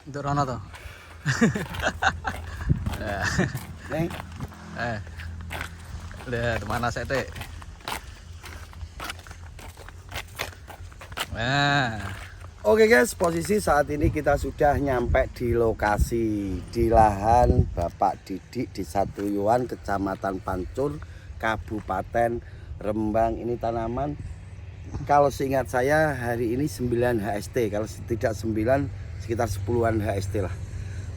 Untuk Rono tuh. Neng. Lihat mana saya teh. Nah, Oke guys, posisi saat ini kita sudah nyampe di lokasi di lahan Bapak Didik di Satuyuan, Kecamatan Pancur, Kabupaten Rembang. Ini tanaman, kalau seingat saya hari ini 9 HST, kalau tidak 9 sekitar 10-an HST lah.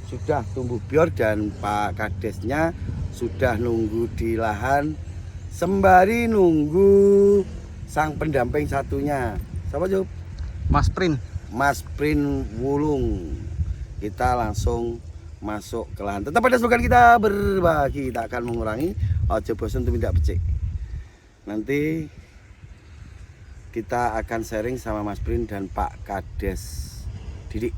Sudah tumbuh bior dan Pak Kadesnya sudah nunggu di lahan sembari nunggu sang pendamping satunya. Siapa Job? Mas Prin. Mas Prin Wulung. Kita langsung masuk ke lahan. Tetap pada slogan kita, berbagi tak akan mengurangi, ojo bosan untuk tidak becek. Nanti kita akan sharing sama Mas Prin dan Pak Kades Didik.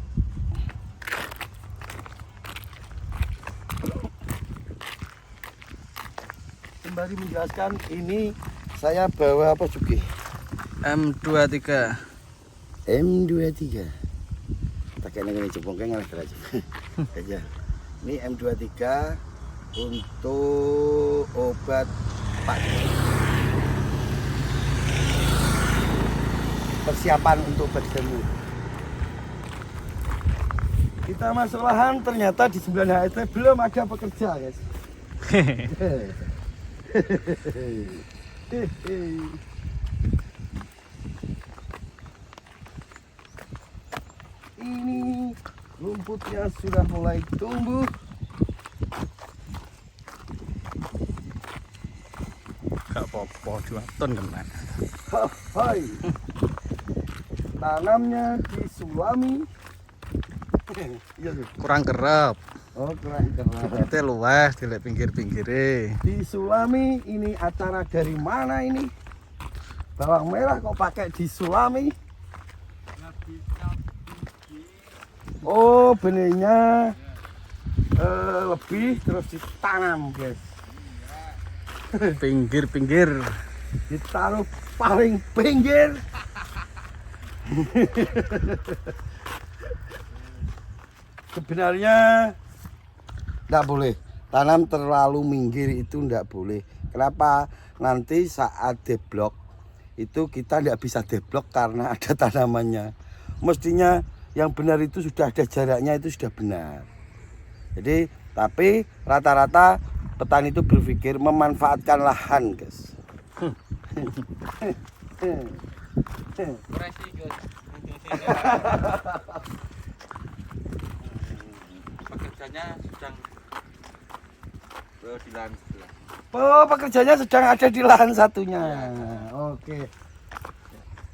Sembari menjelaskan, ini saya bawa apa Juki? M23. M23. Pakai ini cepongkeng ngalah aja. Aja. Ini M23 untuk obat Pak. Persiapan untuk obat jamur. Kita masuk lahan, ternyata di 9 HST belum ada pekerja, guys. Ini rumputnya sudah mulai tumbuh. Gak apa-apa, 2 ton kena. Hai. Tanamnya disulami. Iya, Kurang kerap. oh keren. Itu luas di pinggir-pinggirnya. Disulami, ini acara dari mana ini? Bawang merah kok pakai disulami? Oh, benihnya lebih terus ditanam, guys. Pinggir-pinggir. Ditaruh paling pinggir. Sebenarnya tidak boleh tanam terlalu minggir, itu tidak boleh. Kenapa? Nanti saat deblok itu kita tidak bisa deblok karena ada tanamannya. Mestinya yang benar itu sudah ada jaraknya, itu sudah benar. Jadi tapi rata-rata petani itu berpikir memanfaatkan lahan, guys. Pekerjanya sedang di lahan sebelah. Oh, pekerjanya sedang ada di lahan satunya. Oke.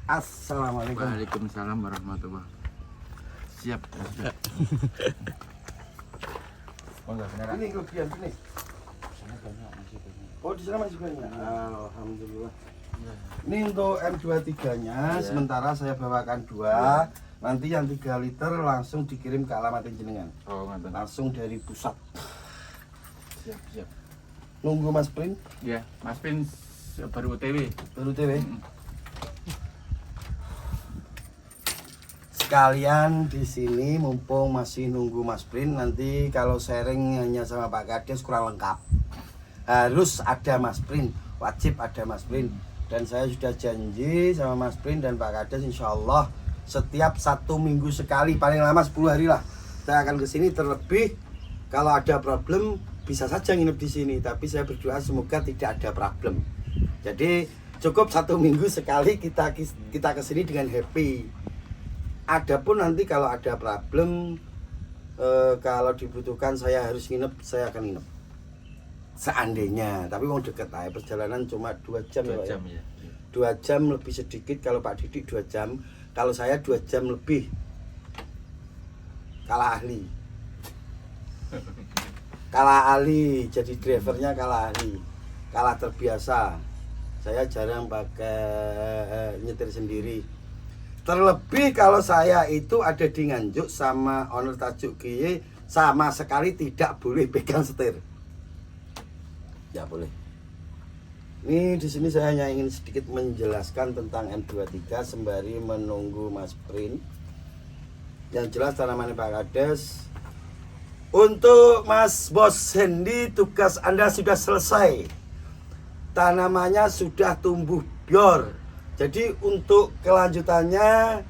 Assalamualaikum. Waalaikumsalam warahmatullahi wabarakatuh. Siap. Ini kelebihan sini. Oh, di sana masih banyak. Alhamdulillah. Ini untuk M23-nya, sementara saya bawakan 2. Nanti yang 3 liter langsung dikirim ke alamat jenengan. Oh, nganten. Langsung dari pusat. Siap. Nunggu Mas Prin. Ya, Mas Prin baru OTW. Baru TV. Sekalian di sini mumpung masih nunggu Mas Prin, nanti kalau sharing hanya sama Pak Kades kurang lengkap. Harus ada Mas Prin, wajib ada Mas Prin. Dan saya sudah janji sama Mas Prin dan Pak Kades, insya Allah setiap 1 minggu sekali, paling lama 10 hari lah, saya akan ke sini. Terlebih kalau ada problem bisa saja nginep di sini, tapi saya berdoa semoga tidak ada problem. Jadi cukup 1 minggu sekali kita ke sini dengan happy. Adapun nanti kalau ada problem, kalau dibutuhkan saya harus nginep, saya akan nginep. Seandainya, tapi mau deket aja, perjalanan cuma 2 jam. 2 ya, jam ya. 2 jam lebih sedikit, kalau Pak Didik 2 jam, kalau saya 2 jam lebih. Kalah ahli. Kalah ahli, jadi drivernya kalah ahli. Kalah terbiasa. Saya jarang pakai nyetir sendiri. Terlebih kalau saya itu ada di Nganjuk sama owner Tajuk Giye, sama sekali tidak boleh pegang setir. Ya boleh. Ini di sini saya hanya ingin sedikit menjelaskan tentang M23 sembari menunggu Mas Prin. Yang jelas tanaman Pak Kades. Untuk Mas Bos Hendy, tugas Anda sudah selesai. Tanamannya sudah tumbuh bior. Jadi untuk kelanjutannya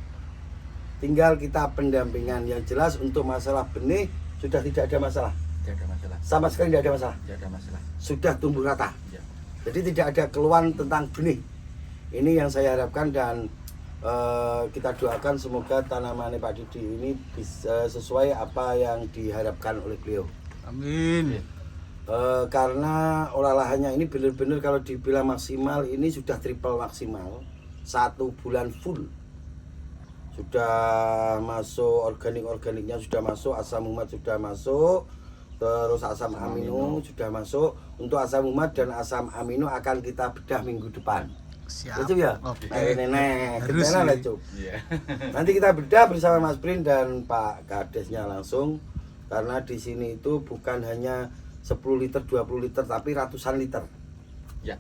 tinggal kita pendampingan. Yang jelas untuk masalah benih sudah tidak ada masalah. Tidak ada masalah. Sama sekali tidak ada masalah. Tidak ada masalah. Sudah tumbuh rata. Ya. Jadi tidak ada keluhan tentang benih. Ini yang saya harapkan dan kita doakan semoga tanaman Pak Didi ini bisa sesuai apa yang diharapkan oleh beliau. Amin. Karena olahannya ini benar-benar kalau dibilang maksimal ini sudah triple maksimal, 1 bulan full. Sudah masuk organiknya sudah masuk, asam umat sudah masuk, terus asam amino sudah masuk. Untuk asam umat dan asam amino akan kita bedah minggu depan. Siap. Itu ya. Oke. Nenek, Harus gimana lah nih. Cuk? Iya. Nanti kita bedah bersama Mas Prin dan Pak Kadesnya langsung. Karena di sini itu bukan hanya 10 liter, 20 liter, tapi ratusan liter. Ya.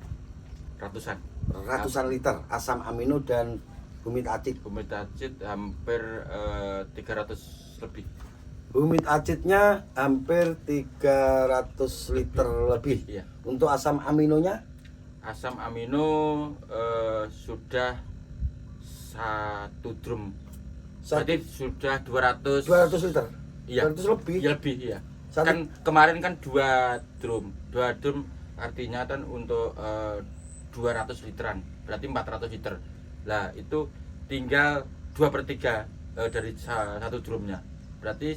Ratusan. Ratusan liter asam amino dan humid acid. Humid acid hampir 300 lebih. Humid acidnya hampir 300 liter lebih. Iya. Untuk asam aminonya Asam amino sudah 1 drum. Berarti sudah 200. 200 liter. Iya. 200 lebih. Ya, lebih ya. Satu- Kan kemarin kan 2 drum. 2 drum artinya kan untuk 200 literan. Berarti 400 liter. Lah itu tinggal 2/3 dari 1 drumnya. Berarti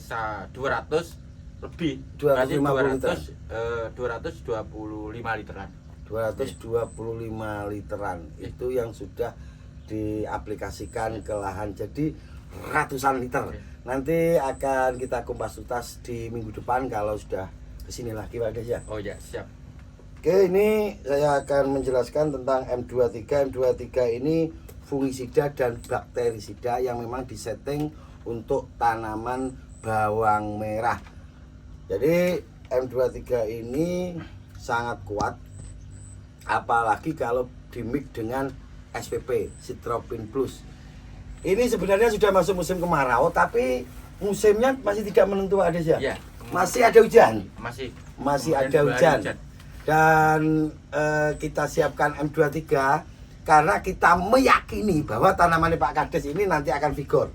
200 lebih. Berarti 250 225 literan. 225 literan itu yang sudah diaplikasikan ke lahan, jadi ratusan liter. Nanti akan kita kupas tuntas di minggu depan kalau sudah kesini lagi Pak Des ya. Oh ya, siap. Oke, ini saya akan menjelaskan tentang M23. M23 ini fungisida dan bakterisida yang memang disetting untuk tanaman bawang merah. Jadi M23 ini sangat kuat, apalagi kalau dimix dengan SPP, Citropin Plus. Ini sebenarnya sudah masuk musim kemarau, tapi musimnya masih tidak menentu Ades ya? Iya. Masih ada hujan. Masih Masih kemungkinan ada 2 hari hujan. Dan kita siapkan M23 karena kita meyakini bahwa tanaman Pak Kades ini nanti akan vigor.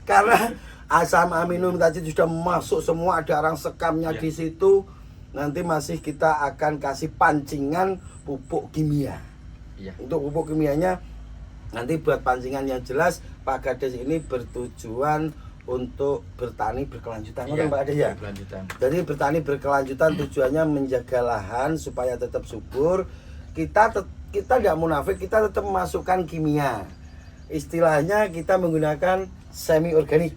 Karena asam amino tadi sudah masuk semua, ada arang sekamnya Ya. di situ. Nanti masih kita akan kasih pancingan pupuk kimia. Iya. Untuk pupuk kimianya nanti buat pancingan yang jelas Pak Kades ini bertujuan untuk bertani berkelanjutan. Iya, Pak Kades ya. berkelanjutan. Jadi bertani berkelanjutan tujuannya menjaga lahan supaya tetap subur. Kita tidak munafik, kita tetap memasukkan kimia. Istilahnya kita menggunakan semi organik.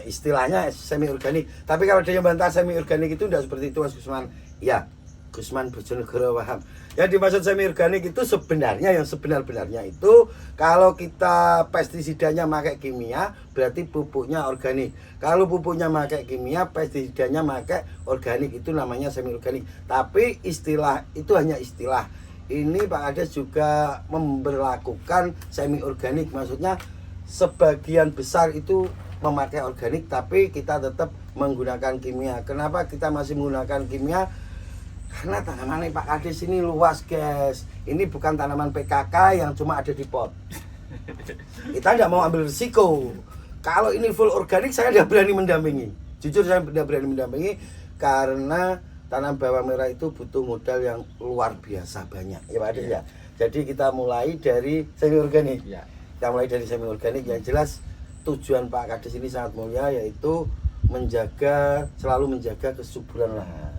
Istilahnya semi organik. Tapi kalau ada yang bantah semi organik itu tidak seperti itu Mas Gusman. Ya, Gusman Bojonegoro paham. Yang dimaksud semi organik itu sebenarnya yang sebenar-benarnya itu kalau kita pestisidanya pakai kimia berarti pupuknya organik. Kalau pupuknya pakai kimia, pestisidanya pakai organik, itu namanya semi organik. Tapi istilah itu hanya istilah. Ini Pak Kades juga memberlakukan semi organik, maksudnya sebagian besar itu memakai organik tapi kita tetap menggunakan kimia. Kenapa kita masih menggunakan kimia? Karena tanaman Pak Kades ini luas guys. Ini bukan tanaman PKK yang cuma ada di pot. Kita tidak mau ambil risiko. Kalau ini full organik saya tidak berani mendampingi. Jujur saya tidak berani mendampingi karena tanam bawang merah itu butuh modal yang luar biasa banyak. Ya Pak Kades ya. Jadi kita mulai dari semi organik. Iya. Kita mulai dari semi organik. Yang jelas tujuan Pak Kades ini sangat mulia, yaitu selalu menjaga kesuburan lahan.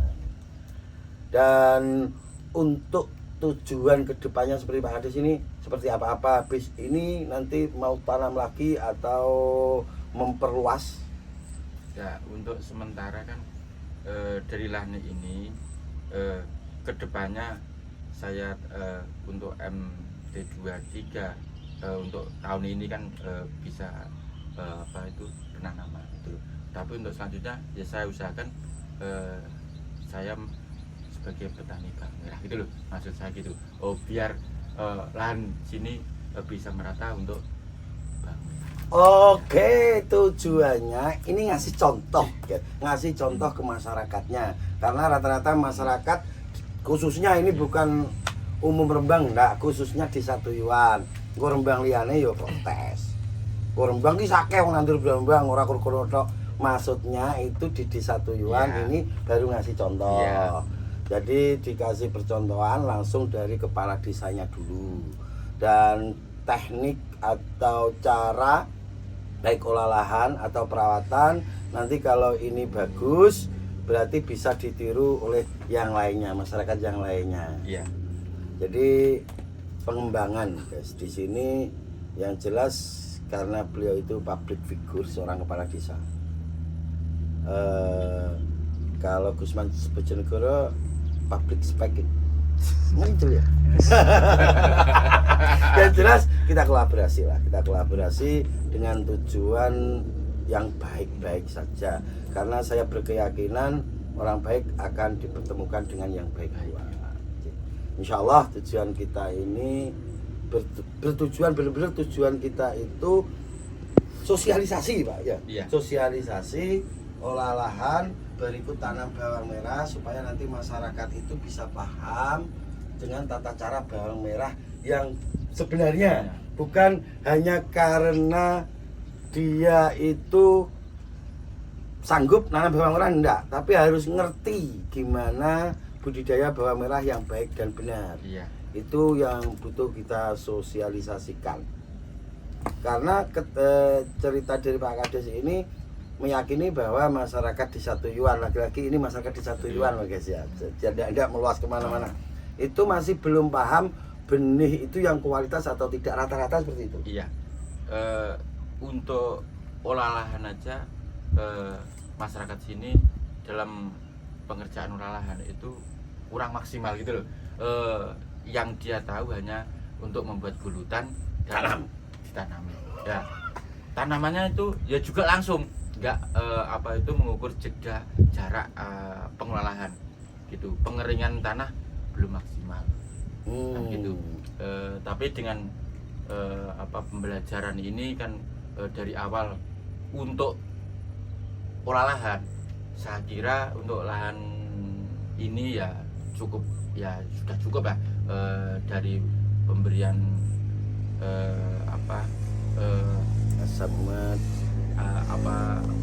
Dan untuk tujuan kedepannya seperti Pak Kades ini seperti apa habis ini nanti mau tanam lagi atau memperluas? Ya, untuk sementara kan dari lahan ini kedepannya saya untuk MT23 untuk tahun ini kan bisa penanaman itu. Tapi untuk selanjutnya ya saya usahakan saya sebagai petani bawang merah gitu loh, maksud saya gitu. Biar lahan sini bisa merata untuk bawang merah. Oke, tujuannya ini ngasih contoh, ngasih contoh ke masyarakatnya. Karena rata-rata masyarakat, khususnya ini bukan umum Rembang, enggak, khususnya di Satuyuan. Gue Rembang liane yo protes. Gue Rembang ki sakeh wong nandur Rembang ora kur-kur tok. Maksudnya itu di Desa Tuyuan ini baru ngasih contoh. Jadi dikasih percontohan langsung dari kepala desanya dulu. Dan teknik atau cara baik olah lahan atau perawatan nanti kalau ini bagus berarti bisa ditiru oleh yang lainnya, masyarakat yang lainnya. Iya. Jadi pengembangan guys di sini yang jelas karena beliau itu public figure, seorang kepala desa. Kalau Gusman Bojonegoro public speaking muncul ya. Yang jelas kita kolaborasi lah, kita kolaborasi dengan tujuan yang baik-baik saja. Karena saya berkeyakinan orang baik akan dipertemukan dengan yang baik pula. Insya Allah tujuan kita ini bertujuan benar-benar tujuan kita itu sosialisasi Pak ya. Sosialisasi olah lahan berikut tanam bawang merah supaya nanti masyarakat itu bisa paham dengan tata cara bawang merah yang sebenarnya bukan hanya karena dia itu sanggup nanam bawang merah enggak, tapi harus ngerti gimana budidaya bawang merah yang baik dan benar. Itu yang butuh kita sosialisasikan. Karena cerita dari Pak Kades ini meyakini bahwa masyarakat di Satuyuan, lagi-lagi ini masyarakat di Satuyuan guys ya, jadi tidak meluas kemana-mana, itu masih belum paham benih itu yang kualitas atau tidak, rata-rata seperti itu. Iya. Untuk olah lahan aja masyarakat sini dalam pengerjaan olah lahan itu kurang maksimal gitu loh. Yang dia tahu hanya untuk membuat gulutan dan ditanami. Ya, tanamannya itu ya juga langsung nggak mengukur jeda jarak pengolahan gitu, pengeringan tanah belum maksimal kan gitu. Tapi dengan pembelajaran ini kan dari awal untuk olah lahan, saya kira untuk lahan ini ya cukup, ya sudah cukup lah dari pemberian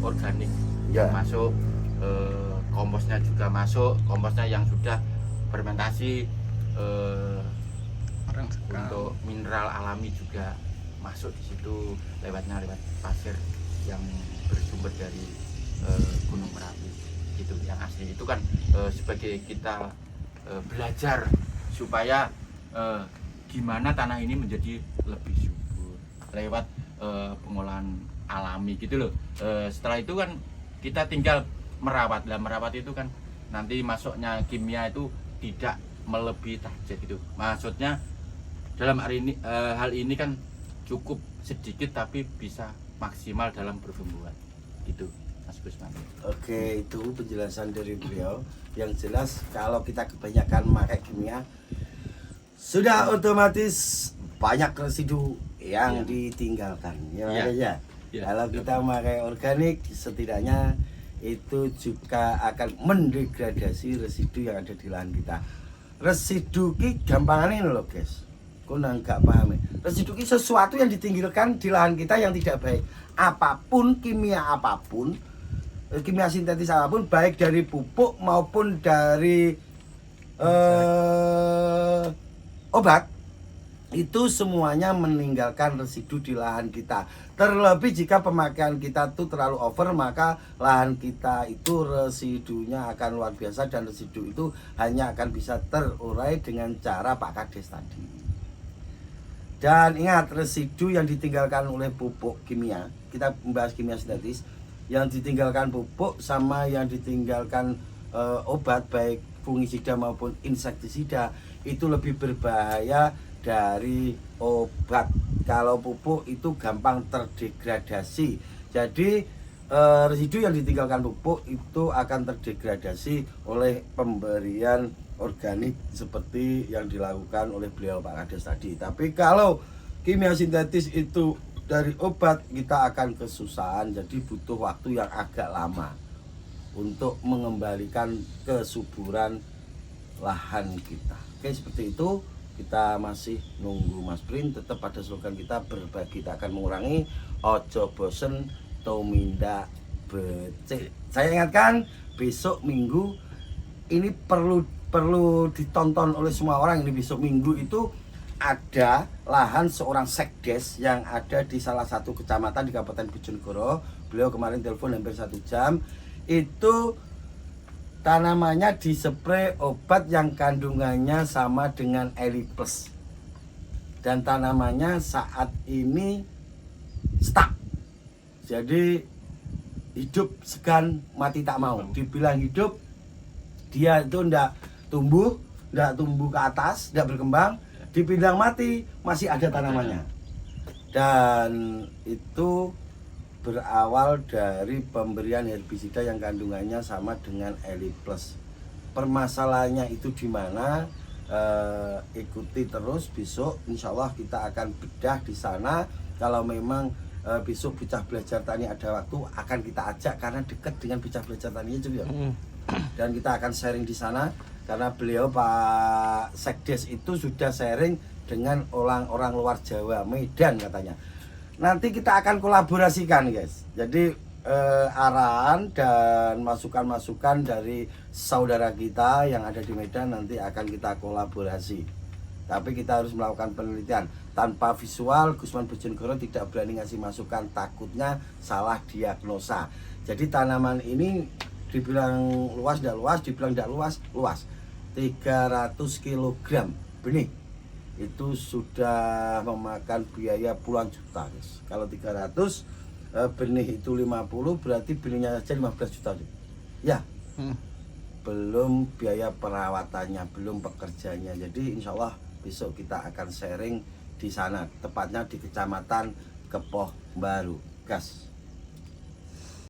organik yang masuk, komposnya juga masuk, komposnya yang sudah fermentasi, untuk mineral alami juga masuk di situ lewat pasir yang bersumber dari Gunung Merapi gitu, yang asli itu kan sebagai kita belajar supaya gimana tanah ini menjadi lebih subur lewat pengolahan alami gitu loh. Setelah itu kan kita tinggal merawat. Lah merawat itu kan nanti masuknya kimia itu tidak melebihi target gitu. Maksudnya dalam hal ini kan cukup sedikit tapi bisa maksimal dalam pertumbuhan gitu, Mas Gusman. Oke, itu penjelasan dari beliau. Yang jelas kalau kita kebanyakan memakai kimia sudah otomatis banyak residu yang ditinggalkan ya. Kalau kita memakai organik setidaknya itu juga akan mendegradasi residu yang ada di lahan kita. Residu ki gampangane lho guys, kau nggak paham ya. Residu ki sesuatu yang ditinggalkan di lahan kita yang tidak baik. Apapun kimia sintetis apapun, baik dari pupuk maupun dari obat, itu semuanya meninggalkan residu di lahan kita. Terlebih jika pemakaian kita itu terlalu over, maka lahan kita itu residunya akan luar biasa, dan residu itu hanya akan bisa terurai dengan cara Pak Kades tadi. Dan ingat, residu yang ditinggalkan oleh pupuk kimia, kita membahas kimia sintetis, yang ditinggalkan pupuk sama yang ditinggalkan obat baik fungisida maupun insektisida itu lebih berbahaya dari obat. Kalau pupuk itu gampang terdegradasi. Jadi residu yang ditinggalkan pupuk itu akan terdegradasi oleh pemberian organik seperti yang dilakukan oleh beliau Pak Kades tadi. Tapi kalau kimia sintetis itu dari obat kita akan kesusahan, jadi butuh waktu yang agak lama untuk mengembalikan kesuburan lahan kita. Oke, seperti itu. Kita masih nunggu Mas Prin. Tetap pada slogan kita, berbagi tak akan mengurangi, ojo bosen tumindak becik. Saya ingatkan, besok Minggu ini perlu ditonton oleh semua orang. Ini besok Minggu itu ada lahan seorang sekdes yang ada di salah satu kecamatan di Kabupaten Bojonegoro. Beliau kemarin telepon hampir 1 jam. Itu tanamannya disprei obat yang kandungannya sama dengan Eli Plus. Dan tanamannya saat ini stuck. Jadi hidup segan mati tak mau. Dibilang hidup, dia itu ndak tumbuh ke atas, ndak berkembang. Dibilang mati, masih ada tanamannya. Dan itu berawal dari pemberian herbisida yang kandungannya sama dengan Eli Plus. Permasalahannya itu di mana? Ikuti terus besok. Insya Allah kita akan bedah di sana. Kalau memang besok Bicah Belajar Tani ada waktu, akan kita ajak karena dekat dengan Bicah Belajar Tani juga. Dan kita akan sharing di sana karena beliau Pak Sekdes itu sudah sharing dengan orang-orang luar Jawa, Medan katanya. Nanti kita akan kolaborasikan guys. Jadi arahan dan masukan-masukan dari saudara kita yang ada di Medan nanti akan kita kolaborasi. Tapi kita harus melakukan penelitian. Tanpa visual, Gusman Bojonegoro tidak berani ngasih masukan, takutnya salah diagnosa. Jadi tanaman ini dibilang luas, tidak luas, dibilang tidak luas, luas. 300 kg benih. Itu sudah memakan biaya puluhan juta guys. Kalau 300 benih itu 50, berarti benihnya saja 15 juta ya. Belum biaya perawatannya, belum pekerjanya. Jadi insya Allah besok kita akan sharing di sana, tepatnya di Kecamatan Kepoh Baru. Gas.